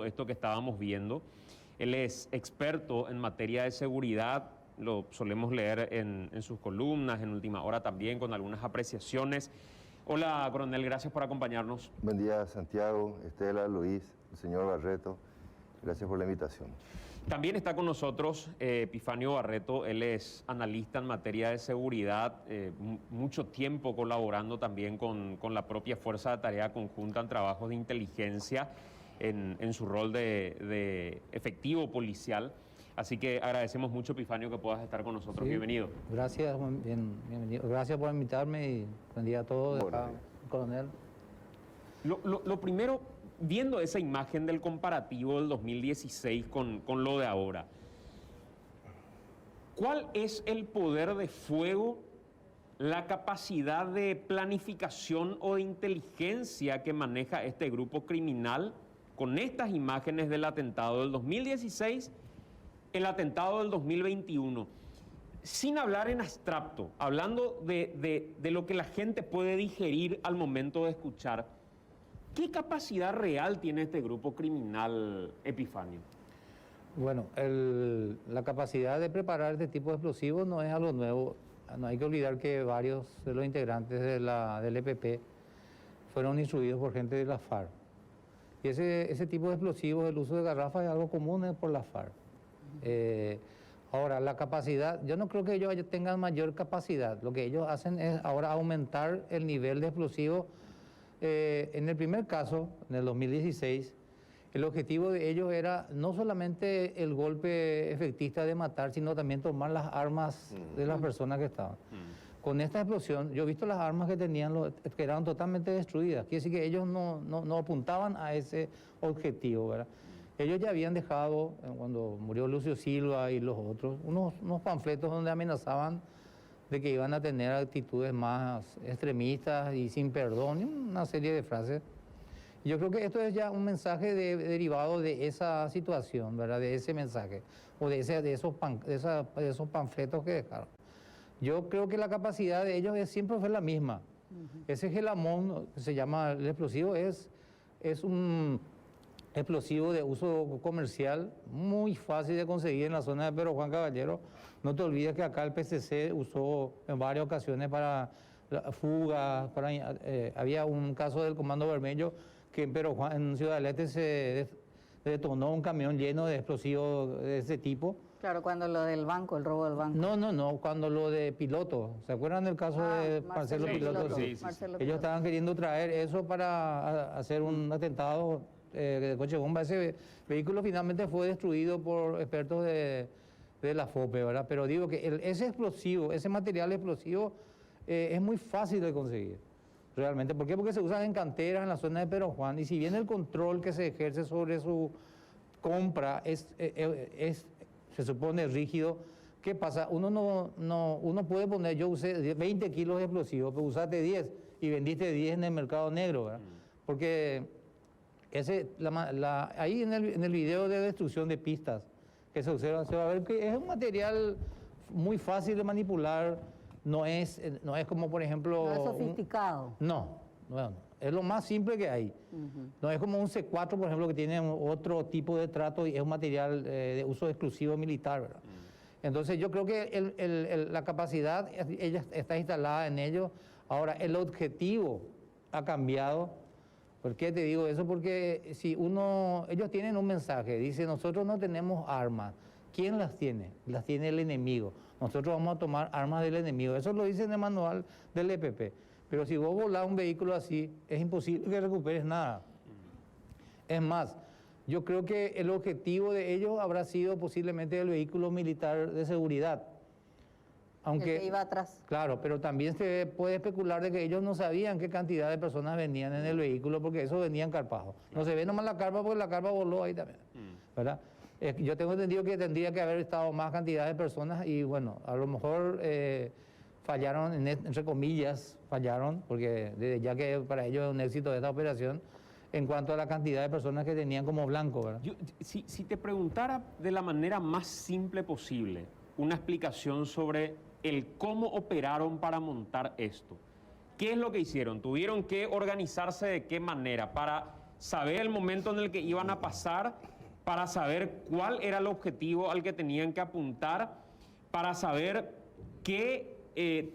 esto que estábamos viendo. Él es experto en materia de seguridad, lo solemos leer en sus columnas, en Última Hora también, con algunas apreciaciones. Hola, coronel, gracias por acompañarnos. Buen día, Santiago, Estela, Luis, el señor Barreto. Gracias por la invitación. También está con nosotros Epifanio Barreto. Él es analista en materia de seguridad, mucho tiempo colaborando también con la propia Fuerza de Tarea Conjunta en trabajos de inteligencia en su rol de efectivo policial. Así que agradecemos mucho, Epifanio, que puedas estar con nosotros. Sí, bienvenido. Gracias, bienvenido. Gracias por invitarme y buen día a todos. Acá, coronel. Lo primero, viendo esa imagen del comparativo del 2016 con lo de ahora, ¿cuál es el poder de fuego, la capacidad de planificación o de inteligencia que maneja este grupo criminal con estas imágenes del atentado del 2016, el atentado del 2021? Sin hablar en abstracto, hablando de lo que la gente puede digerir al momento de escuchar, ¿qué capacidad real tiene este grupo criminal, Epifanio? Bueno, la capacidad de preparar este tipo de explosivos no es algo nuevo. No hay que olvidar que varios de los integrantes del EPP fueron instruidos por gente de la FARC. Y ese tipo de explosivos, el uso de garrafas es algo común por la FARC. Ahora, la capacidad, yo no creo que ellos tengan mayor capacidad. Lo que ellos hacen es ahora aumentar el nivel de explosivos. En el primer caso, en el 2016, el objetivo de ellos era no solamente el golpe efectista de matar, sino también tomar las armas de las personas que estaban. Con esta explosión, yo he visto las armas que tenían, que eran totalmente destruidas. Quiere decir que ellos no apuntaban a ese objetivo, ¿verdad? Ellos ya habían dejado, cuando murió Lucio Silva y los otros, unos panfletos donde amenazaban de que iban a tener actitudes más extremistas y sin perdón, y una serie de frases. Yo creo que esto es ya un mensaje derivado de esa situación, ¿verdad? De ese mensaje, o de esos panfletos que dejaron. Yo creo que la capacidad de ellos siempre fue la misma. Ese gelamón, que se llama el explosivo, es un explosivo de uso comercial, muy fácil de conseguir en la zona de Pedro Juan Caballero. No te olvides que acá el PCC usó en varias ocasiones para fugas, había un caso del Comando Bermejo que en Ciudad del Este se detonó un camión lleno de explosivos de ese tipo. Claro, cuando lo del banco, el robo del banco. No, cuando lo de Piloto. ¿Se acuerdan del caso de Marcelo Piloto? Sí. Ellos estaban queriendo traer eso para hacer un atentado de coche bomba. Ese vehículo finalmente fue destruido por expertos de la FOPE, ¿verdad? Pero digo que ese explosivo, ese material explosivo es muy fácil de conseguir, realmente. ¿Por qué? Porque se usa en canteras en la zona de Pedro Juan, y si bien el control que se ejerce sobre su compra se supone rígido, ¿qué pasa? Uno puede poner, yo usé 20 kilos de explosivos, pero usaste 10 y vendiste 10 en el mercado negro, ¿verdad? Porque ahí en el video de destrucción de pistas que se observa, se va a ver que es un material muy fácil de manipular, no es como, por ejemplo... No es sofisticado. No, es lo más simple que hay. No es como un C4, por ejemplo, que tiene otro tipo de trato y es un material de uso exclusivo militar, ¿verdad? Entonces yo creo que la capacidad ella está instalada en ello. Ahora, el objetivo ha cambiado. ¿Por qué te digo eso? Porque ellos tienen un mensaje, dice: nosotros no tenemos armas. ¿Quién las tiene? Las tiene el enemigo. Nosotros vamos a tomar armas del enemigo. Eso lo dice en el manual del EPP. Pero si vos volás un vehículo así, es imposible que recuperes nada. Es más, yo creo que el objetivo de ellos habrá sido posiblemente el vehículo militar de seguridad. Aunque, el que iba atrás. Claro, pero también se puede especular de que ellos no sabían qué cantidad de personas venían en el vehículo, porque eso venía encarpado. No se ve nomás la carpa, porque la carpa voló ahí también, ¿verdad? Yo tengo entendido que tendría que haber estado más cantidad de personas y bueno, a lo mejor fallaron, entre comillas, fallaron, porque desde ya que para ellos es un éxito esta operación, en cuanto a la cantidad de personas que tenían como blanco, ¿verdad? Si te preguntara de la manera más simple posible una explicación sobre el cómo operaron para montar esto, ¿qué es lo que hicieron? ¿Tuvieron que organizarse de qué manera para saber el momento en el que iban a pasar, para saber cuál era el objetivo al que tenían que apuntar, para saber qué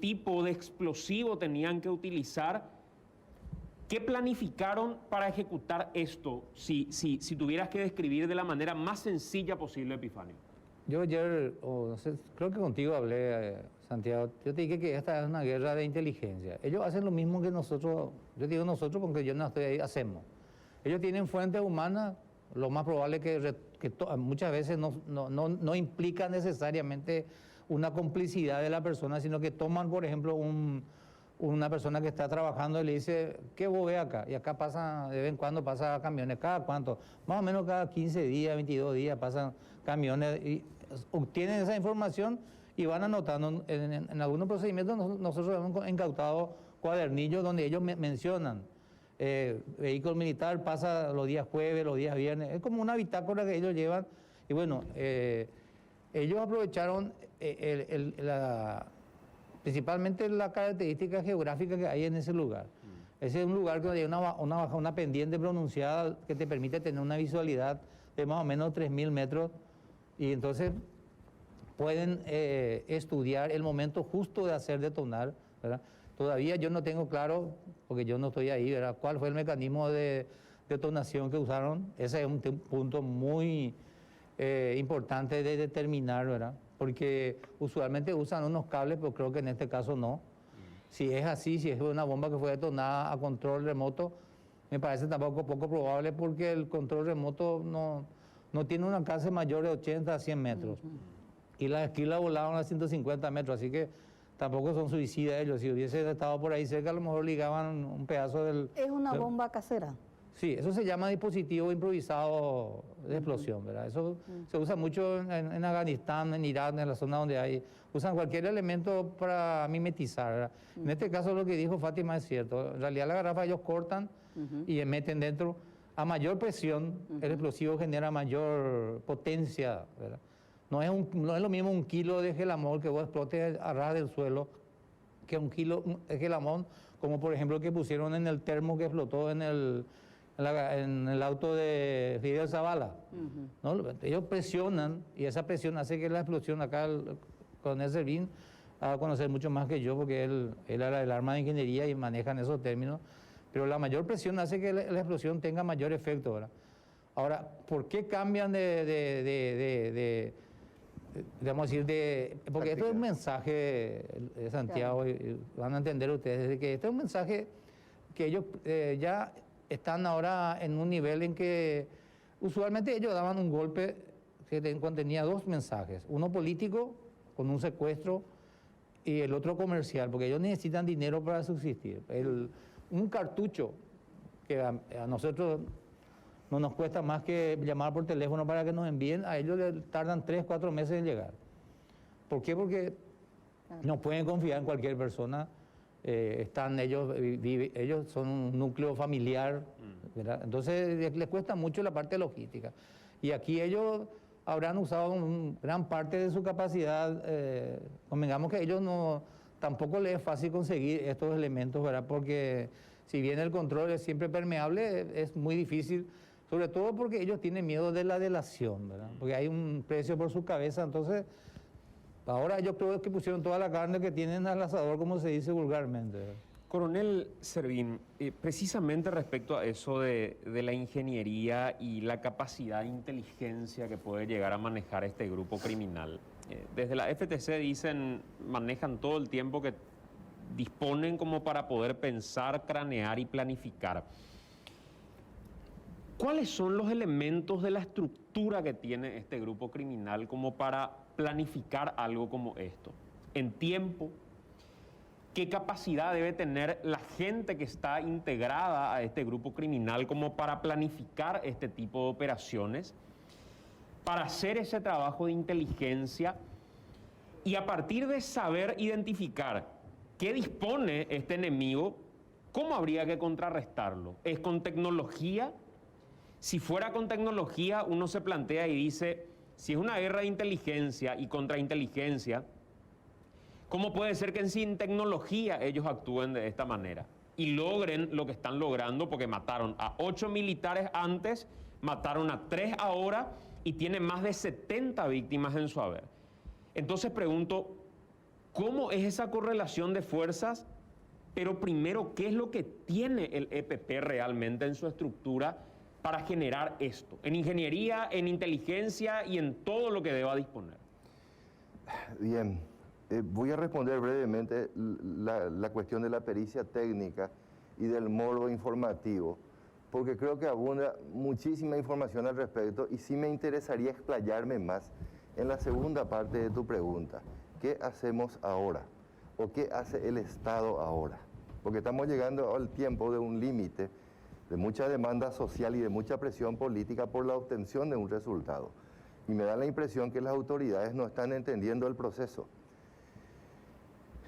tipo de explosivo tenían que utilizar. ¿Qué planificaron para ejecutar esto, si tuvieras que describir de la manera más sencilla posible, Epifanio? Yo ayer, no sé, creo que contigo hablé, Santiago, yo te dije que esta es una guerra de inteligencia. Ellos hacen lo mismo que nosotros, yo digo nosotros porque yo no estoy ahí, hacemos. Ellos tienen fuentes humanas, lo más probable es que muchas veces no implica necesariamente una complicidad de la persona, sino que toman, por ejemplo, una persona que está trabajando y le dice, ¿qué vos ves acá? Y acá pasa, de vez en cuando pasa camiones, ¿cada cuánto? Más o menos cada 15 días, 22 días pasan camiones y obtienen esa información y van anotando. En algunos procedimientos nosotros hemos incautado cuadernillos donde ellos mencionan, vehículo militar pasa los días jueves, los días viernes, es como una bitácora que ellos llevan. Y bueno, ellos aprovecharon principalmente la característica geográfica que hay en ese lugar. Ese es un lugar donde hay una pendiente pronunciada que te permite tener una visualidad de más o menos 3.000 metros, y entonces pueden estudiar el momento justo de hacer detonar, ¿verdad? Todavía yo no tengo claro, porque yo no estoy ahí, ¿verdad?, cuál fue el mecanismo de detonación que usaron. Ese es un punto muy importante de determinar, ¿verdad?, porque usualmente usan unos cables, pero creo que en este caso no. Si es así, si es una bomba que fue detonada a control remoto, me parece tampoco poco probable, porque el control remoto no tiene un alcance mayor de 80 a 100 metros. Y las esquilas volaron a 150 metros, así que tampoco son suicidas ellos. Si hubiese estado por ahí cerca, a lo mejor ligaban un pedazo del... ¿Es una bomba casera? Sí, eso se llama dispositivo improvisado de explosión, ¿verdad? Eso se usa mucho en Afganistán, en Irak, en la zona donde hay... Usan cualquier elemento para mimetizar, ¿verdad? En este caso lo que dijo Fátima es cierto. En realidad la garrafa ellos cortan y meten dentro. A mayor presión, el explosivo genera mayor potencia, ¿verdad? No es lo mismo un kilo de gelamón que vos explotes a ras del suelo que un kilo de gelamón, como por ejemplo que pusieron en el termo que explotó en el auto de Fidel Zavala. ¿No? Ellos presionan y esa presión hace que la explosión, acá con ese Servín va a conocer mucho más que yo, porque él era del arma de ingeniería y manejan esos términos, pero la mayor presión hace que la explosión tenga mayor efecto, ¿verdad? Ahora, ¿por qué cambian digamos decir, porque esto es un mensaje, Santiago, y van a entender ustedes, de que este es un mensaje que ellos ya están ahora en un nivel en que usualmente ellos daban un golpe que contenía dos mensajes, uno político con un secuestro y el otro comercial, porque ellos necesitan dinero para subsistir. Un cartucho que a nosotros no nos cuesta más que llamar por teléfono para que nos envíen, a ellos les tardan 3, 4 meses en llegar. ¿Por qué? Porque no pueden confiar en cualquier persona. Ellos son un núcleo familiar, ¿verdad? Entonces les cuesta mucho la parte logística. Y aquí ellos habrán usado gran parte de su capacidad. Convengamos que a ellos tampoco les es fácil conseguir estos elementos, ¿verdad? Porque si bien el control es siempre permeable, es muy difícil, sobre todo porque ellos tienen miedo de la delación, ¿verdad? Porque hay un precio por su cabeza. Entonces, ahora yo creo que pusieron toda la carne que tienen al asador, como se dice vulgarmente. Coronel Servín, precisamente respecto a eso de la ingeniería y la capacidad de inteligencia que puede llegar a manejar este grupo criminal, desde la FTC manejan todo el tiempo que disponen como para poder pensar, cranear y planificar. ¿Cuáles son los elementos de la estructura que tiene este grupo criminal como para planificar algo como esto? En tiempo, ¿qué capacidad debe tener la gente que está integrada a este grupo criminal como para planificar este tipo de operaciones, para hacer ese trabajo de inteligencia y a partir de saber identificar qué dispone este enemigo, cómo habría que contrarrestarlo? ¿Es con tecnología? Si fuera con tecnología, uno se plantea y dice, si es una guerra de inteligencia y contrainteligencia, ¿cómo puede ser que sin tecnología ellos actúen de esta manera? y logren lo que están logrando, porque mataron a 8 militares antes, mataron a 3 ahora y tienen más de 70 víctimas en su haber. Entonces pregunto, ¿cómo es esa correlación de fuerzas? Pero primero, ¿qué es lo que tiene el EPP realmente en su estructura para generar esto? En ingeniería, en inteligencia y en todo lo que deba disponer. Bien, voy a responder brevemente la cuestión de la pericia técnica y del morbo informativo, porque creo que abunda muchísima información al respecto y sí me interesaría explayarme más en la segunda parte de tu pregunta. ¿Qué hacemos ahora? ¿O qué hace el Estado ahora? Porque estamos llegando al tiempo de un límite, de mucha demanda social y de mucha presión política por la obtención de un resultado. Y me da la impresión que las autoridades no están entendiendo el proceso.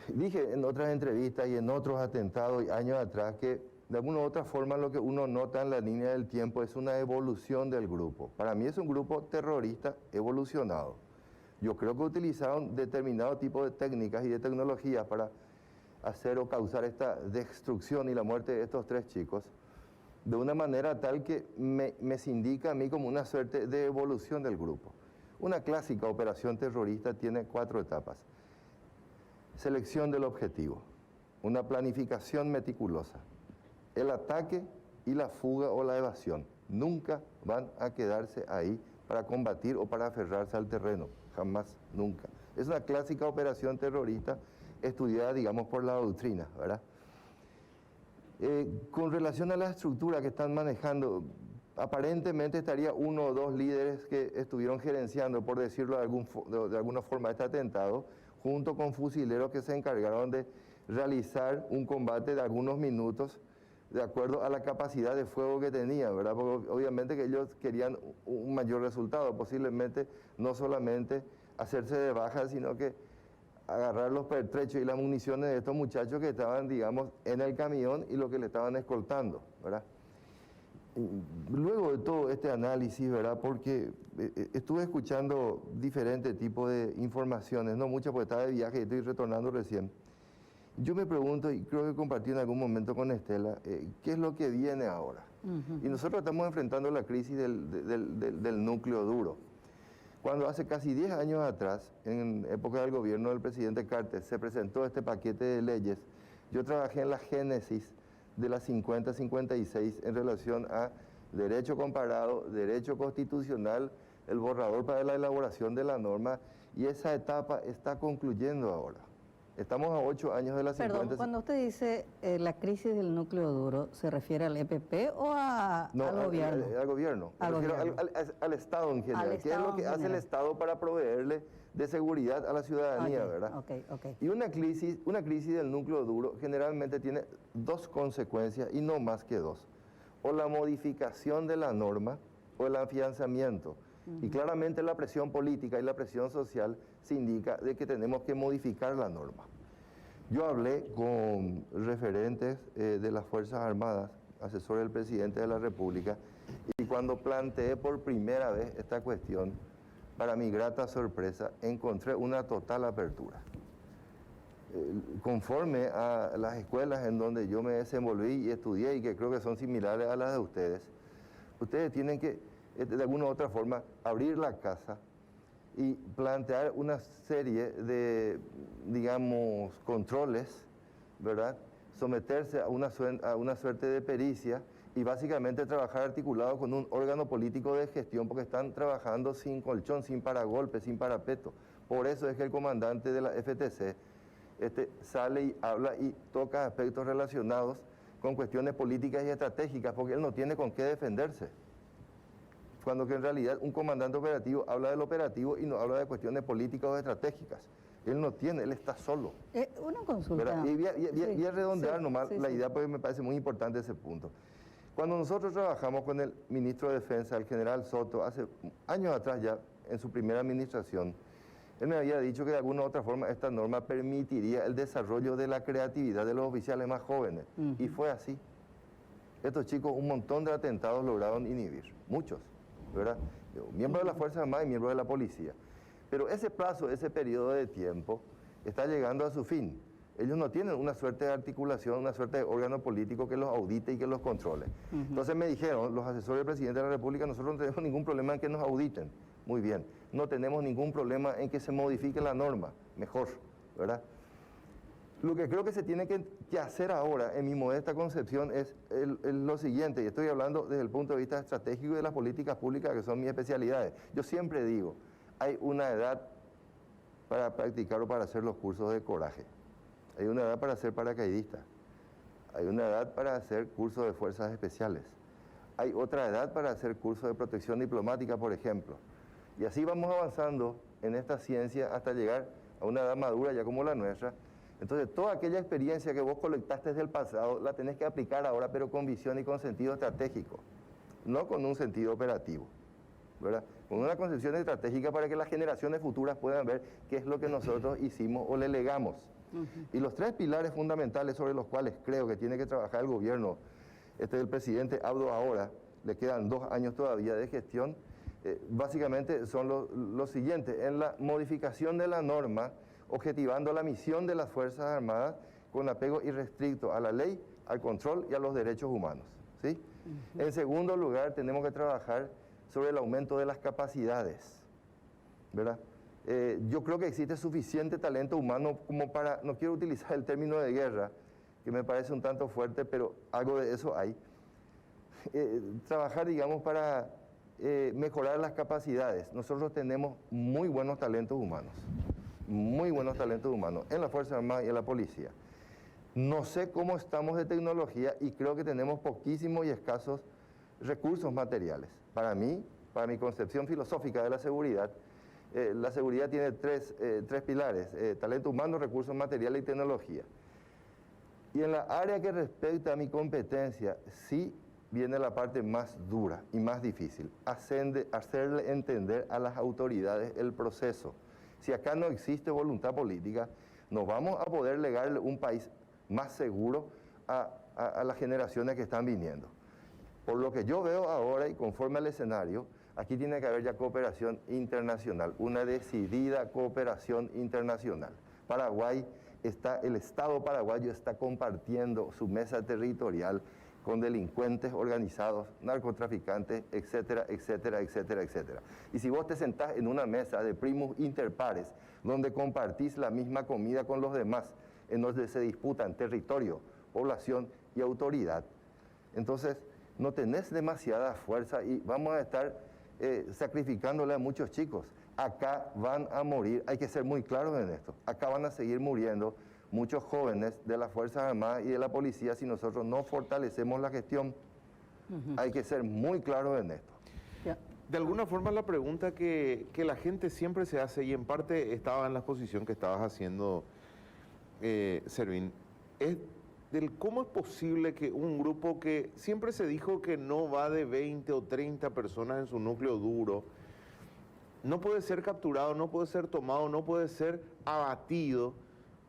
Dije en otras entrevistas y en otros atentados y años atrás que de alguna u otra forma lo que uno nota en la línea del tiempo es una evolución del grupo. Para mí es un grupo terrorista evolucionado. Yo creo que utilizaron determinado tipo de técnicas y de tecnologías para hacer o causar esta destrucción y la muerte de estos 3 chicos de una manera tal que me indica a mí como una suerte de evolución del grupo. Una clásica operación terrorista tiene 4 etapas. Selección del objetivo, una planificación meticulosa, el ataque y la fuga o la evasión. Nunca van a quedarse ahí para combatir o para aferrarse al terreno, jamás, nunca. Es una clásica operación terrorista estudiada, digamos, por la doctrina, ¿verdad? Con relación a la estructura que están manejando, aparentemente estaría 1 o 2 líderes que estuvieron gerenciando, por decirlo de alguna forma, este atentado, junto con fusileros que se encargaron de realizar un combate de algunos minutos de acuerdo a la capacidad de fuego que tenían, ¿verdad? Porque obviamente que ellos querían un mayor resultado, posiblemente no solamente hacerse de baja, sino que agarrar los pertrechos y las municiones de estos muchachos que estaban, digamos, en el camión y lo que le estaban escoltando, ¿verdad? Luego de todo este análisis, ¿verdad? Porque estuve escuchando diferentes tipos de informaciones, no muchas porque estaba de viaje y estoy retornando recién. Yo me pregunto, y creo que compartí en algún momento con Estela, ¿qué es lo que viene ahora? Y nosotros estamos enfrentando la crisis del núcleo duro. Cuando hace casi 10 años atrás, en época del gobierno del presidente Carter, se presentó este paquete de leyes, yo trabajé en la génesis de la 50-56 en relación a derecho comparado, derecho constitucional, el borrador para la elaboración de la norma, y esa etapa está concluyendo ahora. Estamos a 8 años de la 50. Perdón, cuando usted dice la crisis del núcleo duro, ¿se refiere al EPP o al gobierno? Al gobierno. Al Estado en general. ¿Qué es lo que hace el Estado para proveerle de seguridad a la ciudadanía, verdad? Okay. Y una crisis del núcleo duro generalmente tiene 2 consecuencias y no más que 2. O la modificación de la norma o el afianzamiento. Y claramente la presión política y la presión social se indica de que tenemos que modificar la norma. Yo hablé con referentes de las Fuerzas Armadas, asesor del presidente de la República, y cuando planteé por primera vez esta cuestión, para mi grata sorpresa, encontré una total apertura. Conforme a las escuelas en donde yo me desenvolví y estudié y que creo que son similares a las de ustedes tienen que, de alguna u otra forma, abrir la casa y plantear una serie de, digamos, controles, ¿verdad? Someterse a una suerte de pericia y básicamente trabajar articulado con un órgano político de gestión, porque están trabajando sin colchón, sin paragolpe, sin parapeto. Por eso es que el comandante de la FTC sale y habla y toca aspectos relacionados con cuestiones políticas y estratégicas, porque él no tiene con qué defenderse. Cuando que en realidad un comandante operativo habla del operativo y no habla de cuestiones políticas o estratégicas. Él no tiene, él está solo. Una consulta. ¿Verdad? Y voy a redondear nomás la idea porque me parece muy importante ese punto. Cuando nosotros trabajamos con el ministro de Defensa, el general Soto, hace años atrás ya, en su primera administración, él me había dicho que de alguna u otra forma esta norma permitiría el desarrollo de la creatividad de los oficiales más jóvenes. Y fue así. Estos chicos, un montón de atentados lograron inhibir, muchos, ¿verdad? Miembros de las Fuerzas Armadas y miembros de la policía. Pero ese plazo, ese periodo de tiempo, está llegando a su fin. Ellos no tienen una suerte de articulación, una suerte de órgano político que los audite y que los controle. Entonces me dijeron, los asesores del presidente de la República, nosotros no tenemos ningún problema en que nos auditen. Muy bien. No tenemos ningún problema en que se modifique la norma. Mejor, ¿verdad? Lo que creo que se tiene que hacer ahora, en mi modesta concepción, es lo siguiente, y estoy hablando desde el punto de vista estratégico y de las políticas públicas, que son mis especialidades. Yo siempre digo, hay una edad para practicar o para hacer los cursos de coraje. Hay una edad para ser paracaidista. Hay una edad para hacer cursos de fuerzas especiales. Hay otra edad para hacer cursos de protección diplomática, por ejemplo. Y así vamos avanzando en esta ciencia hasta llegar a una edad madura ya como la nuestra. Entonces, toda aquella experiencia que vos colectaste desde el pasado la tenés que aplicar ahora, pero con visión y con sentido estratégico, no con un sentido operativo, ¿verdad? Con una concepción estratégica para que las generaciones futuras puedan ver qué es lo que nosotros hicimos o le legamos. Y los tres pilares fundamentales sobre los cuales creo que tiene que trabajar el gobierno del presidente Abdo ahora, le quedan 2 años todavía de gestión, básicamente son los siguientes: en la modificación de la norma, objetivando la misión de las Fuerzas Armadas con apego irrestricto a la ley, al control y a los derechos humanos, ¿sí? En segundo lugar, tenemos que trabajar sobre el aumento de las capacidades, ¿verdad? Yo creo que existe suficiente talento humano como para, no quiero utilizar el término de guerra, que me parece un tanto fuerte, pero algo de eso hay. Trabajar, digamos, para mejorar las capacidades. Nosotros tenemos muy buenos talentos humanos en la Fuerza Armada y en la Policía. No sé cómo estamos de tecnología y creo que tenemos poquísimos y escasos recursos materiales. Para mí, para mi concepción filosófica de la seguridad tiene tres pilares: talento humano, recursos materiales y tecnología. Y en la área que respecta a mi competencia, sí viene la parte más dura y más difícil: hacerle entender a las autoridades el proceso. Si acá no existe voluntad política, no vamos a poder legarle un país más seguro a las generaciones que están viniendo. Por lo que yo veo ahora y conforme al escenario, aquí tiene que haber ya cooperación internacional, una decidida cooperación internacional. El Estado paraguayo está compartiendo su mesa territorial con delincuentes organizados, narcotraficantes, etcétera, etcétera, etcétera, etcétera. Y si vos te sentás en una mesa de primus inter pares, donde compartís la misma comida con los demás, en donde se disputan territorio, población y autoridad, entonces no tenés demasiada fuerza y vamos a estar sacrificándole a muchos chicos. Acá van a morir, hay que ser muy claros en esto, acá van a seguir muriendo muchos jóvenes de las Fuerzas Armadas y de la Policía si nosotros no fortalecemos la gestión. Hay que ser muy claros en esto. De alguna forma la pregunta que la gente siempre se hace, y en parte estaba en la exposición que estabas haciendo, Servín, es del cómo es posible que un grupo que siempre se dijo que no va de 20 o 30 personas en su núcleo duro, no puede ser capturado, no puede ser tomado, no puede ser abatido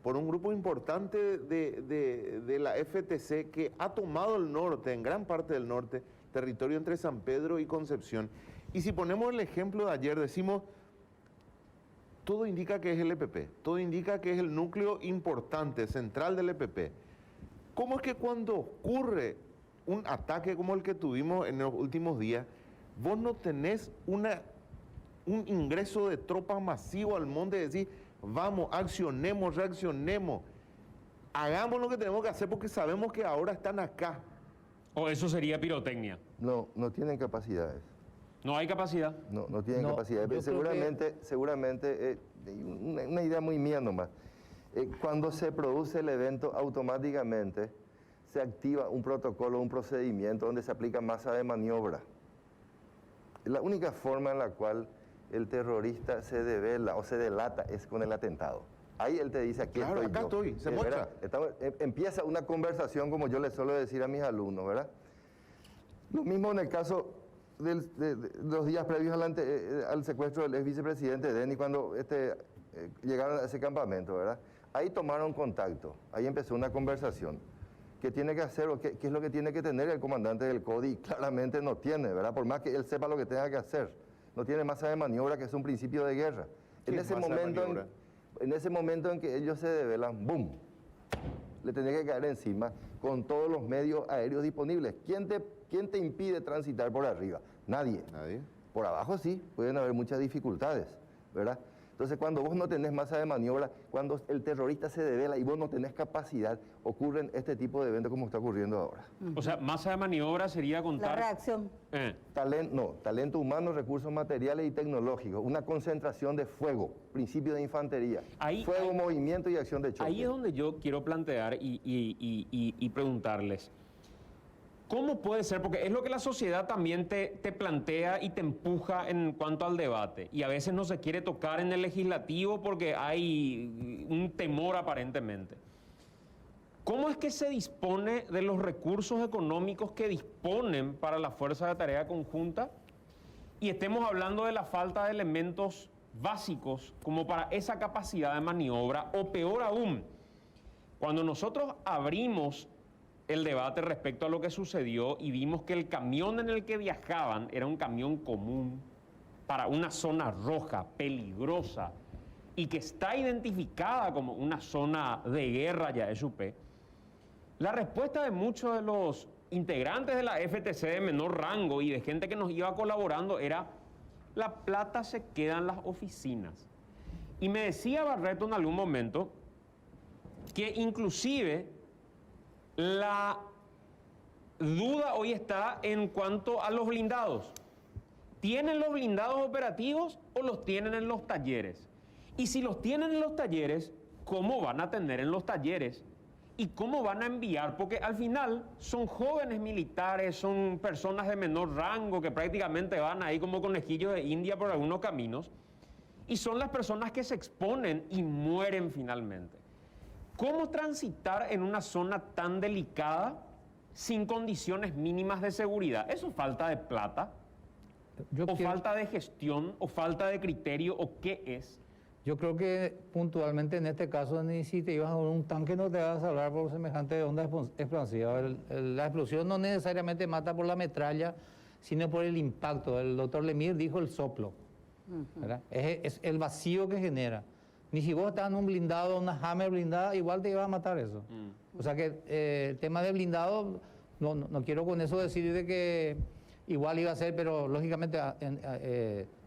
por un grupo importante de la FTC que ha tomado el norte, en gran parte del norte, territorio entre San Pedro y Concepción. Y si ponemos el ejemplo de ayer, decimos, todo indica que es el EPP, todo indica que es el núcleo importante, central del EPP. ¿Cómo es que cuando ocurre un ataque como el que tuvimos en los últimos días, vos no tenés un ingreso de tropas masivo al monte y decís, vamos, accionemos, reaccionemos, hagamos lo que tenemos que hacer porque sabemos que ahora están acá? ¿O eso sería pirotecnia? No tienen capacidades. ¿No hay capacidad? No tienen capacidades. Seguramente, una idea muy mía nomás. Cuando se produce el evento, automáticamente se activa un protocolo, un procedimiento donde se aplica masa de maniobra. La única forma en la cual el terrorista se devela o se delata es con el atentado. Ahí él te dice, aquí claro, estoy acá yo. Estoy, se muestra. Empieza una conversación, como yo le suelo decir a mis alumnos, ¿verdad? Lo mismo en el caso de los días previos al secuestro del ex vicepresidente Denny, cuando llegaron a ese campamento, ¿verdad? Ahí tomaron contacto, ahí empezó una conversación. ¿Qué tiene que hacer o qué es lo que tiene que tener el comandante del CODI? Claramente no tiene, ¿verdad? Por más que él sepa lo que tenga que hacer. No tiene masa de maniobra, que es un principio de guerra. En ese momento en que ellos se develan, ¡boom!, le tenés que caer encima con todos los medios aéreos disponibles. ¿Quién te impide transitar por arriba? Nadie. Nadie. Por abajo sí, pueden haber muchas dificultades, ¿verdad? Entonces, cuando vos no tenés masa de maniobra, cuando el terrorista se devela y vos no tenés capacidad, ocurren este tipo de eventos como está ocurriendo ahora. O sea, masa de maniobra sería La contar... reacción. Talento humano, recursos materiales y tecnológicos, una concentración de fuego, principio de infantería, fuego, movimiento y acción de choque. Ahí es donde yo quiero plantear y preguntarles, ¿cómo puede ser? Porque es lo que la sociedad también te plantea y te empuja en cuanto al debate. Y a veces no se quiere tocar en el legislativo porque hay un temor aparentemente. ¿Cómo es que se dispone de los recursos económicos que disponen para la Fuerza de Tarea Conjunta? Y estemos hablando de la falta de elementos básicos como para esa capacidad de maniobra, o peor aún, cuando nosotros abrimos el debate respecto a lo que sucedió y vimos que el camión en el que viajaban era un camión común para una zona roja, peligrosa, y que está identificada como una zona de guerra ya SUP, la respuesta de muchos de los integrantes de la FTC de menor rango y de gente que nos iba colaborando era: la plata se queda en las oficinas. Y me decía Barreto en algún momento que inclusive la duda hoy está en cuanto a los blindados. ¿Tienen los blindados operativos o los tienen en los talleres? Y si los tienen en los talleres, ¿cómo van a tener en los talleres? ¿Y cómo van a enviar? Porque al final son jóvenes militares, son personas de menor rango que prácticamente van ahí como conejillos de India por algunos caminos, y son las personas que se exponen y mueren finalmente. ¿Cómo transitar en una zona tan delicada sin condiciones mínimas de seguridad? ¿Eso es falta de plata? ¿Falta de gestión? ¿O falta de criterio? ¿O qué es? Yo creo que puntualmente en este caso, ni si te ibas a un tanque no te vas a salvar por semejante onda explosiva. La explosión no necesariamente mata por la metralla, sino por el impacto. El doctor Lemire dijo el soplo. ¿Verdad? Es el vacío que genera. Ni si vos estás en un blindado, una Hammer blindada, igual te iba a matar eso. O sea que el tema de blindado, no quiero con eso decir de que igual iba a ser, pero lógicamente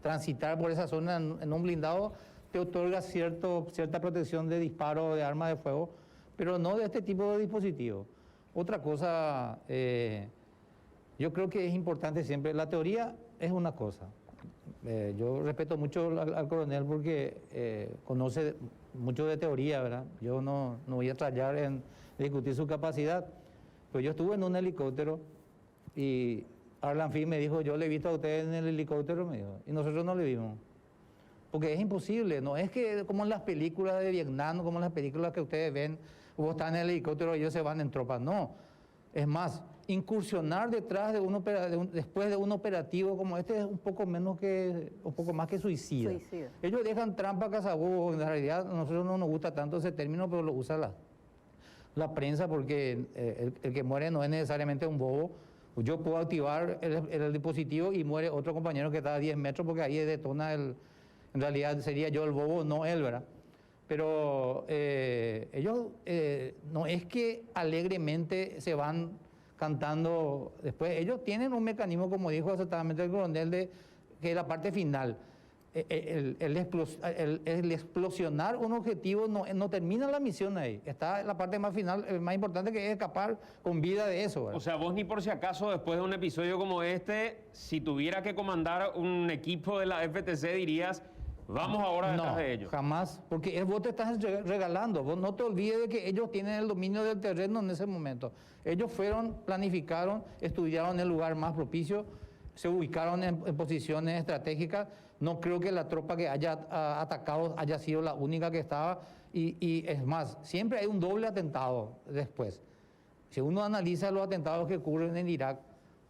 transitar por esa zona en un blindado te otorga cierta protección de disparo de arma de fuego, pero no de este tipo de dispositivos. Otra cosa, yo creo que es importante siempre, la teoría es una cosa. Yo respeto mucho al coronel porque conoce mucho de teoría, ¿verdad? Yo no voy a trallar en discutir su capacidad, pero yo estuve en un helicóptero y Arlan Fi me dijo: yo le he visto a usted en el helicóptero, me dijo, y nosotros no le vimos. Porque es imposible, no es que como en las películas de Vietnam, como en las películas que ustedes ven, vos estás en el helicóptero y ellos se van en tropas, no. Es más, incursionar detrás de después de un operativo como este es un poco más que suicida. Ellos dejan trampa cazabobo, en realidad a nosotros no nos gusta tanto ese término, pero lo usa la prensa porque el que muere no es necesariamente un bobo. Yo puedo activar el dispositivo y muere otro compañero que está a 10 metros porque ahí detona en realidad sería yo el bobo, no él, ¿verdad? Pero ellos no es que alegremente se van cantando después. Ellos tienen un mecanismo, como dijo exactamente el coronel, que es la parte final. El explosionar un objetivo no termina la misión ahí. Está la parte más final, más importante, que es escapar con vida de eso, ¿verdad? O sea, vos ni por si acaso, después de un episodio como este, si tuviera que comandar un equipo de la FTC, dirías: vamos ahora detrás de ellos. No, jamás, porque vos te estás regalando. Vos no te olvides de que ellos tienen el dominio del terreno en ese momento. Ellos fueron, planificaron, estudiaron el lugar más propicio, se ubicaron en posiciones estratégicas. No creo que la tropa que haya atacado haya sido la única que estaba. Y es más, siempre hay un doble atentado después. Si uno analiza los atentados que ocurren en Irak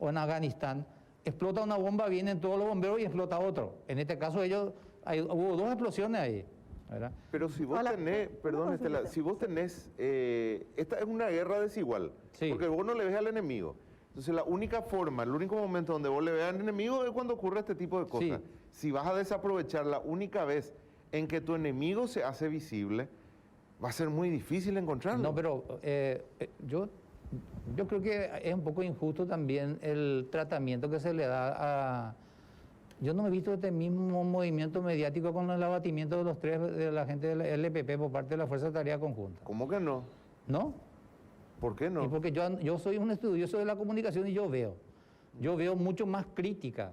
o en Afganistán, explota una bomba, vienen todos los bomberos y explota otro. En este caso hubo dos explosiones ahí, ¿verdad? Pero si vos tenés, perdón, Estela, si vos tenés, esta es una guerra desigual, Sí. Porque vos no le ves al enemigo. Entonces la única forma, el único momento donde vos le veas al enemigo es cuando ocurre este tipo de cosas. Sí. Si vas a desaprovechar la única vez en que tu enemigo se hace visible, va a ser muy difícil encontrarlo. No, pero yo creo que es un poco injusto también el tratamiento que se le da a... Yo no he visto este mismo movimiento mediático con el abatimiento de los tres de la gente del LPP por parte de la Fuerza de Tarea Conjunta. ¿Cómo que no? ¿No? ¿Por qué no? Y porque yo soy un estudioso de la comunicación y yo veo mucho más crítica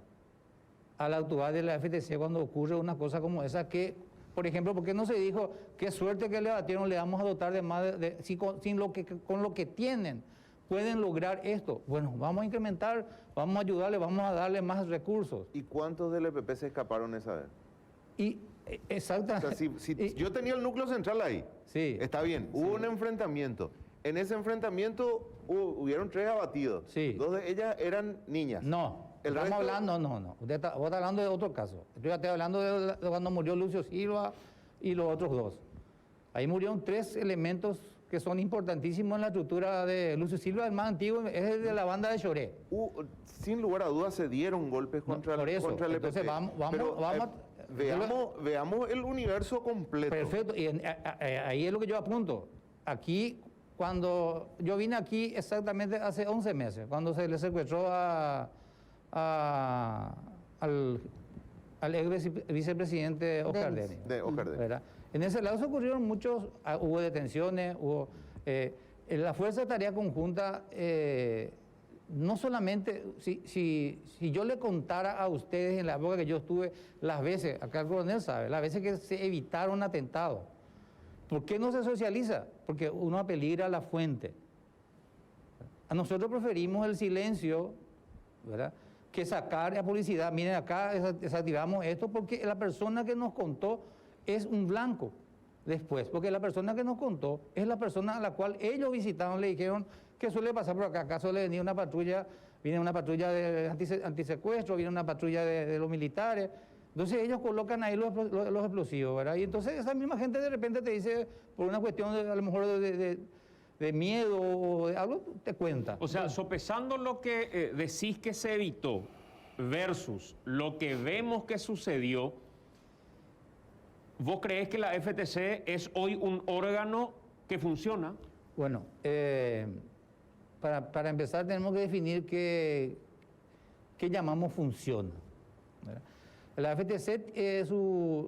al actuar de la FTC cuando ocurre una cosa como esa que, por ejemplo, ¿por qué no se dijo qué suerte que le batieron, le vamos a dotar de más, con lo que tienen pueden lograr esto? Bueno, vamos a incrementar, vamos a ayudarle, vamos a darle más recursos. ¿Y cuántos del EPP se escaparon esa vez? Y exactamente. O sea, si yo tenía el núcleo central ahí, sí, está bien, hubo un enfrentamiento. En ese enfrentamiento hubieron 3 abatidos. Sí. 2 de ellas eran niñas. No, El estamos resto- hablando, no. Vos estás hablando de otro caso. Yo ya estoy hablando de cuando murió Lucio Silva y los otros 2. Ahí murieron 3 elementos que son importantísimos en la estructura de Lucio Silva, el más antiguo, es el de la banda de Choré. Sin lugar a dudas se dieron golpes contra, por eso, contra el EPP. entonces vamos Pero, a... veamos el universo completo. Perfecto, y ahí es lo que yo apunto. Aquí, cuando yo vine aquí exactamente hace 11 meses, cuando se le secuestró al ex vicepresidente Oscar Denis. Denis. De Oscar Denis. ¿Verdad? En ese lado se ocurrieron hubo detenciones, en la Fuerza de Tarea Conjunta, no solamente, si yo le contara a ustedes en la época que yo estuve, las veces, acá el coronel sabe, las veces que se evitaron atentados. ¿Por qué no se socializa? Porque uno apeligra la fuente. A nosotros preferimos el silencio, ¿verdad?, que sacar a publicidad. Miren, acá desactivamos esto porque la persona que nos contó es un blanco después, porque la persona que nos contó es la persona a la cual ellos visitaron, le dijeron que suele pasar por acá. Acá suele venir una patrulla, viene una patrulla de antisecuestro, viene una patrulla de los militares. Entonces ellos colocan ahí los explosivos, ¿verdad? Y entonces esa misma gente de repente te dice, por una cuestión a lo mejor de miedo o de algo, te cuenta. O sea, sopesando lo que decís que se evitó versus lo que vemos que sucedió, ¿vos creés que la FTC es hoy un órgano que funciona? Bueno, para empezar tenemos que definir qué llamamos funciona, ¿verdad? La FTC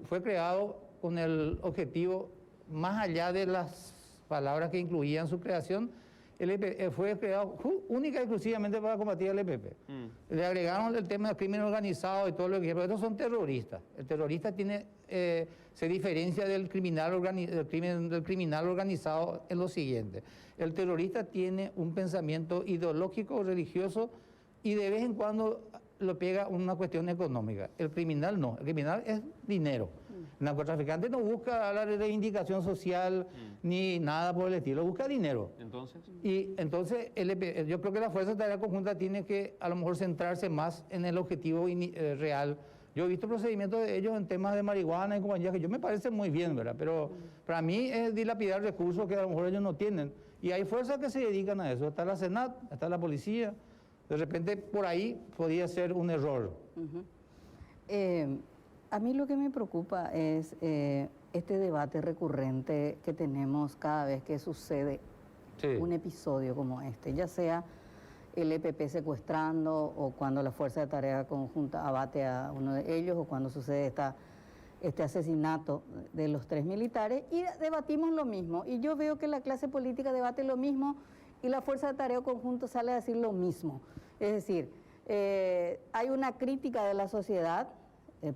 fue creado con el objetivo, más allá de las palabras que incluían su creación, fue creado única y exclusivamente para combatir al EPP. Le agregaron el tema del crimen organizado y todo lo que quiera, pero estos son terroristas. El terrorista se diferencia del criminal organizado en lo siguiente. El terrorista tiene un pensamiento ideológico, religioso, y de vez en cuando lo pega una cuestión económica. El criminal no, el criminal es dinero. El narcotraficante no busca la reivindicación social ni nada por el estilo, busca dinero. Entonces, Y entonces yo creo que la Fuerza de Tarea Conjunta tiene que a lo mejor centrarse más en el objetivo real. Yo he visto procedimientos de ellos en temas de marihuana y compañía que yo me parece muy bien, ¿verdad? Pero para mí es dilapidar recursos que a lo mejor ellos no tienen. Y hay fuerzas que se dedican a eso. Está la Senat, está la policía. De repente por ahí podría ser un error. A mí lo que me preocupa es este debate recurrente que tenemos cada vez que sucede Sí. un episodio como este, ya sea el EPP secuestrando o cuando la Fuerza de Tarea Conjunta abate a uno de ellos o cuando sucede este asesinato de los 3 militares, y debatimos lo mismo. Y yo veo que la clase política debate lo mismo y la Fuerza de Tarea Conjunta sale a decir lo mismo. Es decir, hay una crítica de la sociedad,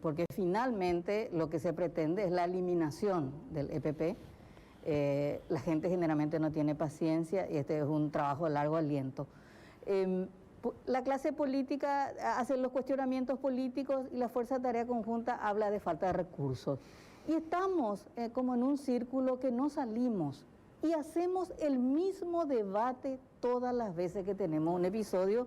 porque finalmente lo que se pretende es la eliminación del EPP. La gente generalmente no tiene paciencia y este es un trabajo de largo aliento. La clase política hace los cuestionamientos políticos y la Fuerza de Tarea Conjunta habla de falta de recursos. Y estamos como en un círculo que no salimos y hacemos el mismo debate todas las veces que tenemos un episodio,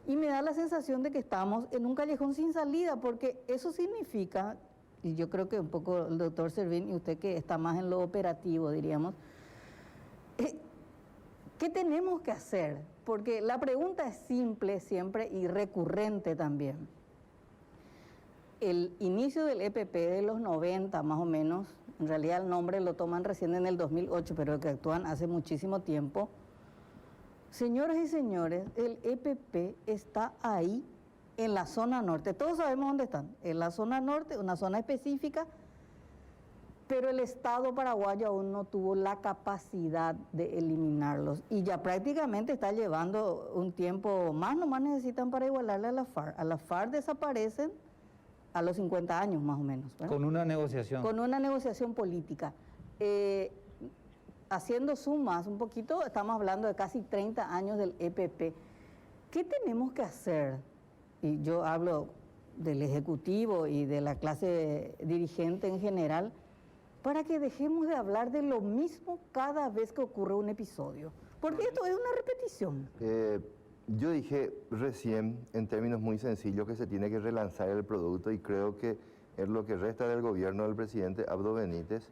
y me da la sensación de que estamos en un callejón sin salida, porque eso significa, y yo creo que un poco el doctor Servín y usted que está más en lo operativo, diríamos, ¿qué tenemos que hacer? Porque la pregunta es simple siempre y recurrente también. El inicio del EPP de los 90 más o menos, en realidad el nombre lo toman recién en el 2008, pero que actúan hace muchísimo tiempo. Señoras y señores, el EPP está ahí en la zona norte. Todos sabemos dónde están. En la zona norte, una zona específica, pero el Estado paraguayo aún no tuvo la capacidad de eliminarlos. Y ya prácticamente está llevando un tiempo más, nomás necesitan para igualarle a la FARC. A la FARC desaparecen a los 50 años más o menos, ¿verdad? Con una negociación. Con una negociación política. Haciendo sumas un poquito, estamos hablando de casi 30 años del EPP. ¿Qué tenemos que hacer? Y yo hablo del Ejecutivo y de la clase dirigente en general, para que dejemos de hablar de lo mismo cada vez que ocurre un episodio. Porque esto es una repetición. Yo dije recién, en términos muy sencillos, que se tiene que relanzar el producto y creo que en lo que resta del gobierno del presidente Abdo Benítez,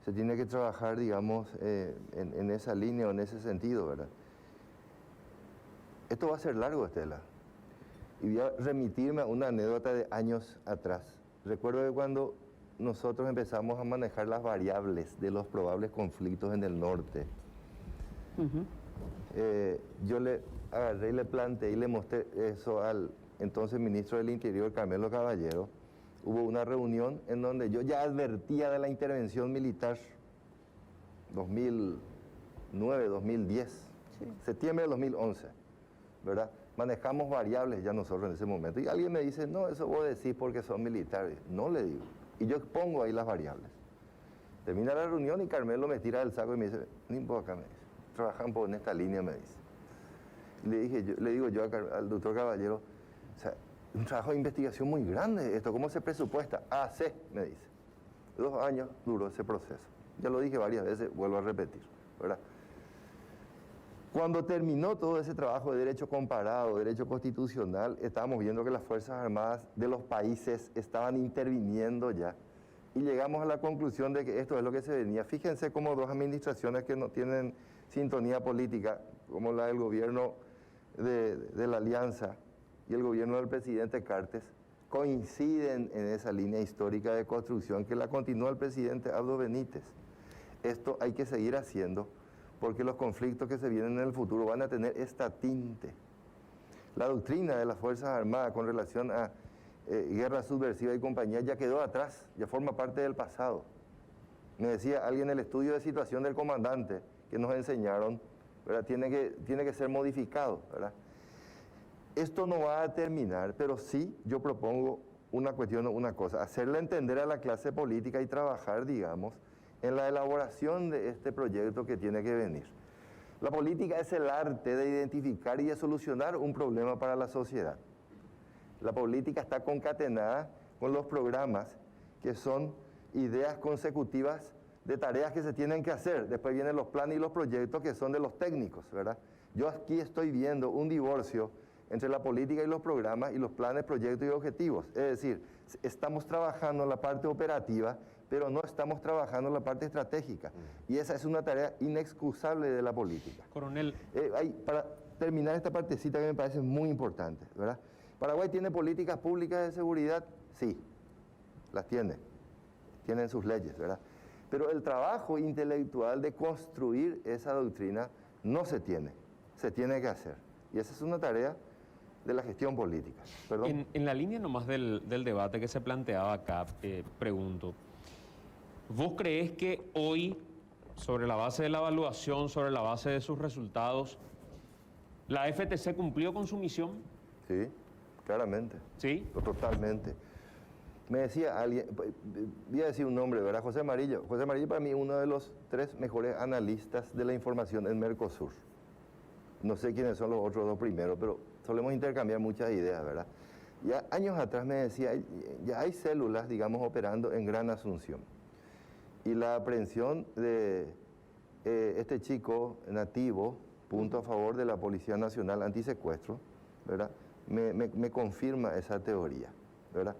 se tiene que trabajar, digamos, en esa línea o en ese sentido, ¿verdad? Esto va a ser largo, Estela. Y voy a remitirme a una anécdota de años atrás. Recuerdo que cuando nosotros empezamos a manejar las variables de los probables conflictos en el norte, yo le agarré y le planteé y le mostré eso al entonces ministro del Interior, Carmelo Caballero. Hubo una reunión en donde yo ya advertía de la intervención militar 2009, 2010, sí. Septiembre de 2011, ¿verdad? Manejamos variables ya nosotros en ese momento. Y alguien me dice, no, eso vos decís porque son militares. No le digo. Y yo pongo ahí las variables. Termina la reunión y Carmelo me tira del saco y me dice, ni por acá, me dice, trabajamos en esta línea, me dice. Y le digo yo al doctor Caballero, o sea, un trabajo de investigación muy grande esto, ¿cómo se presupuesta? C, me dice. 2 años duró ese proceso. Ya lo dije varias veces, vuelvo a repetir, ¿verdad? Cuando terminó todo ese trabajo de derecho comparado, derecho constitucional, estábamos viendo que las Fuerzas Armadas de los países estaban interviniendo ya. Y llegamos a la conclusión de que esto es lo que se venía. Fíjense cómo 2 administraciones que no tienen sintonía política, como la del gobierno de la Alianza y el gobierno del presidente Cartes, coinciden en esa línea histórica de construcción que la continúa el presidente Abdo Benítez. Esto hay que seguir haciendo porque los conflictos que se vienen en el futuro van a tener esta tinte. La doctrina de las Fuerzas Armadas con relación a guerra subversiva y compañía ya quedó atrás, ya forma parte del pasado. Me decía alguien el estudio de situación del comandante que nos enseñaron, ¿verdad? Tiene que ser modificado, ¿verdad? Esto no va a terminar, pero sí yo propongo una cosa, hacerle entender a la clase política y trabajar, digamos, en la elaboración de este proyecto que tiene que venir. La política es el arte de identificar y de solucionar un problema para la sociedad. La política está concatenada con los programas, que son ideas consecutivas de tareas que se tienen que hacer. Después vienen los planes y los proyectos que son de los técnicos, ¿verdad? Yo aquí estoy viendo un divorcio entre la política y los programas y los planes, proyectos y objetivos. Es decir, estamos trabajando en la parte operativa, pero no estamos trabajando en la parte estratégica. Y esa es una tarea inexcusable de la política. Coronel. Para terminar esta partecita que me parece muy importante, ¿verdad? ¿Paraguay tiene políticas públicas de seguridad? Sí, las tiene. Tienen sus leyes, ¿verdad? Pero el trabajo intelectual de construir esa doctrina no se tiene que hacer. Y esa es una tarea de la gestión política. ¿Perdón? En la línea nomás del debate que se planteaba acá, pregunto, ¿vos creés que hoy, sobre la base de la evaluación, sobre la base de sus resultados, la FTC cumplió con su misión? Sí, claramente. ¿Sí? Totalmente. Me decía alguien, voy a decir un nombre, ¿verdad? José Amarillo. José Amarillo para mí es uno de los 3 mejores analistas de la información en Mercosur. No sé quiénes son los otros 2 primeros, pero solemos intercambiar muchas ideas, ¿verdad? Ya años atrás me decía, ya hay células, digamos, operando en Gran Asunción. Y la aprehensión de este chico nativo, punto a favor de la Policía Nacional Antisecuestro, ¿verdad? Me confirma esa teoría, ¿verdad?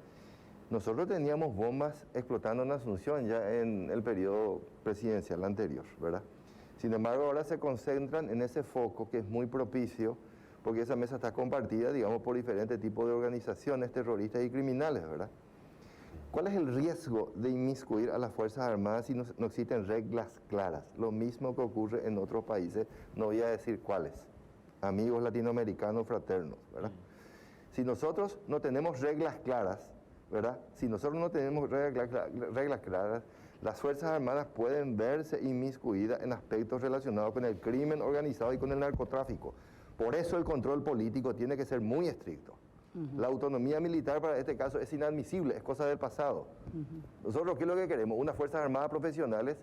Nosotros teníamos bombas explotando en Asunción ya en el periodo presidencial anterior, ¿verdad? Sin embargo, ahora se concentran en ese foco que es muy propicio, porque esa mesa está compartida, digamos, por diferentes tipos de organizaciones terroristas y criminales, ¿verdad? ¿Cuál es el riesgo de inmiscuir a las Fuerzas Armadas si no existen reglas claras? Lo mismo que ocurre en otros países, no voy a decir cuáles, amigos latinoamericanos fraternos, ¿verdad? Si nosotros no tenemos reglas claras, ¿verdad? Si nosotros no tenemos reglas claras, las Fuerzas Armadas pueden verse inmiscuidas en aspectos relacionados con el crimen organizado y con el narcotráfico. Por eso el control político tiene que ser muy estricto. La autonomía militar para este caso es inadmisible, es cosa del pasado. Nosotros, ¿qué es lo que queremos? Unas Fuerzas Armadas profesionales,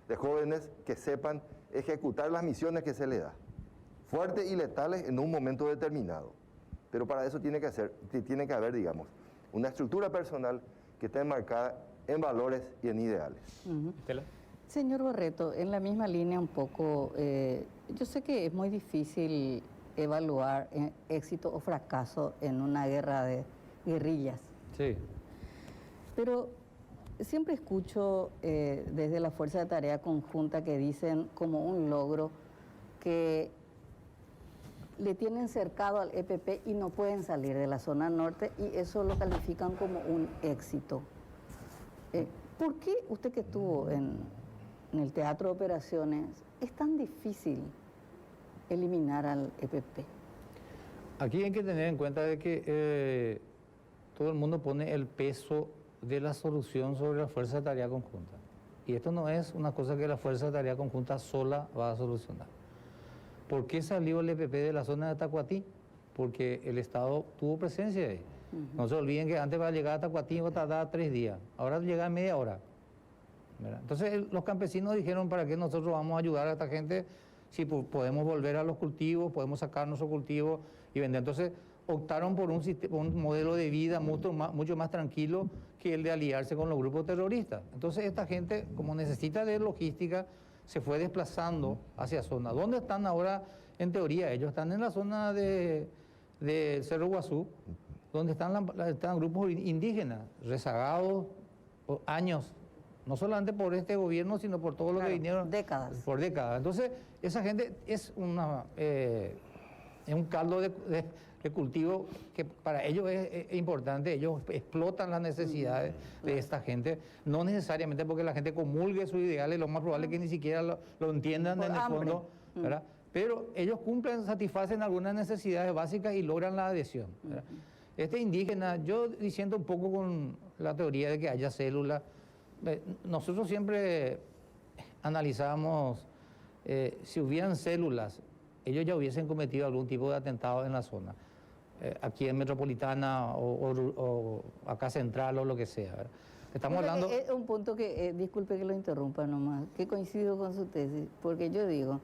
de jóvenes que sepan ejecutar las misiones que se les da, fuertes y letales en un momento determinado. Pero para eso tiene que haber, digamos, una estructura personal que esté enmarcada en valores y en ideales. Estela. Señor Barreto, en la misma línea un poco, yo sé que es muy difícil evaluar éxito o fracaso en una guerra de guerrillas, Sí. pero siempre escucho desde la Fuerza de Tarea Conjunta que dicen como un logro que le tienen cercado al EPP y no pueden salir de la zona norte y eso lo califican como un éxito. ¿Por qué usted que estuvo en el teatro de operaciones es tan difícil eliminar al EPP? Aquí hay que tener en cuenta de que todo el mundo pone el peso de la solución sobre la Fuerza de Tarea Conjunta. Y esto no es una cosa que la Fuerza de Tarea Conjunta sola va a solucionar. ¿Por qué salió el EPP de la zona de Tacuatí? Porque el Estado tuvo presencia ahí. No se olviden que antes para llegar a Tacuatí tardaba 3 días, ahora llega en media hora, ¿verdad? Entonces los campesinos dijeron, ¿para qué nosotros vamos a ayudar a esta gente si podemos volver a los cultivos, podemos sacar nuestros cultivos y vender? Entonces optaron por un modelo de vida mucho más tranquilo que el de aliarse con los grupos terroristas. Entonces esta gente, como necesita de logística, se fue desplazando hacia zonas. ¿Dónde están ahora? En teoría, ellos están en la zona de Cerro Guazú, donde están grupos indígenas, rezagados por años, no solamente por este gobierno, sino por todo lo que vinieron. Décadas. Por décadas. Entonces, esa gente es un caldo de cultivo que para ellos es importante. Ellos explotan las necesidades de esta gente, no necesariamente porque la gente comulgue sus ideales, lo más probable es que ni siquiera lo entiendan Por en el hambre. fondo, ¿verdad? Pero ellos cumplen, satisfacen algunas necesidades básicas y logran la adhesión, ¿verdad? Este indígena, yo diciendo un poco con la teoría de que haya células, nosotros siempre analizábamos si hubieran células, ellos ya hubiesen cometido algún tipo de atentado en la zona, aquí en Metropolitana o acá Central o lo que sea, ¿verdad? Estamos hablando... Es un punto que, disculpe que lo interrumpa nomás, que coincido con su tesis, porque yo digo,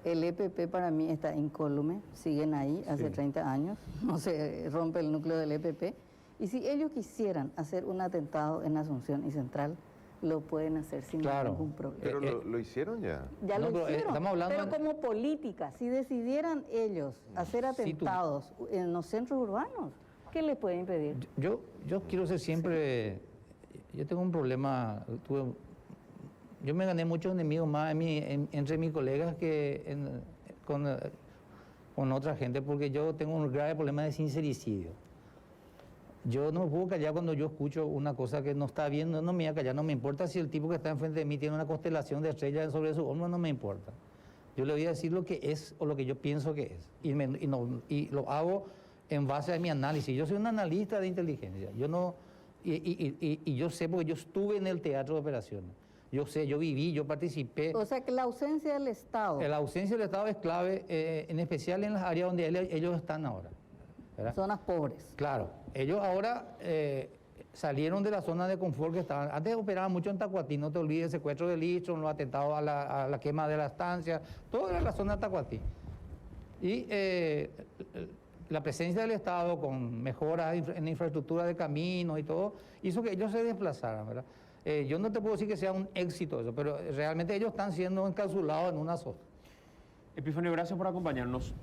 el EPP para mí está incólume, siguen ahí hace 30 años, no se rompe el núcleo del EPP, y si ellos quisieran hacer un atentado en Asunción y Central, lo pueden hacer sin ningún problema. Pero lo hicieron ya. Ya no, lo pero, hicieron, estamos hablando pero como política, si decidieran ellos hacer atentados en los centros urbanos, ¿qué les puede impedir? Yo quiero ser siempre... Yo tengo un problema, yo me gané muchos enemigos más entre mis colegas que con otra gente, porque yo tengo un grave problema de sincericidio. Yo no me puedo callar cuando yo escucho una cosa que no está bien, no me voy a callar, no me importa si el tipo que está enfrente de mí tiene una constelación de estrellas sobre su hombro, no me importa. Yo le voy a decir lo que es o lo que yo pienso que es, y lo hago en base a mi análisis. Yo soy un analista de inteligencia, yo no... Y yo sé porque yo estuve en el teatro de operaciones. Yo sé, yo viví, yo participé. O sea que la ausencia del Estado. La ausencia del Estado es clave, en especial en las áreas donde ellos están ahora, ¿verdad? Zonas pobres. Claro, ellos ahora salieron de la zona de confort que estaban. Antes operaban mucho en Tacuatí, no te olvides, el secuestro de Listron, los atentados a la quema de la estancia, todo era la zona de Tacuatí. Y la presencia del Estado con mejoras en infraestructura de caminos y todo, hizo que ellos se desplazaran, ¿verdad? Yo no te puedo decir que sea un éxito eso, pero realmente ellos están siendo encapsulados en una zona. Epifanio, gracias por acompañarnos.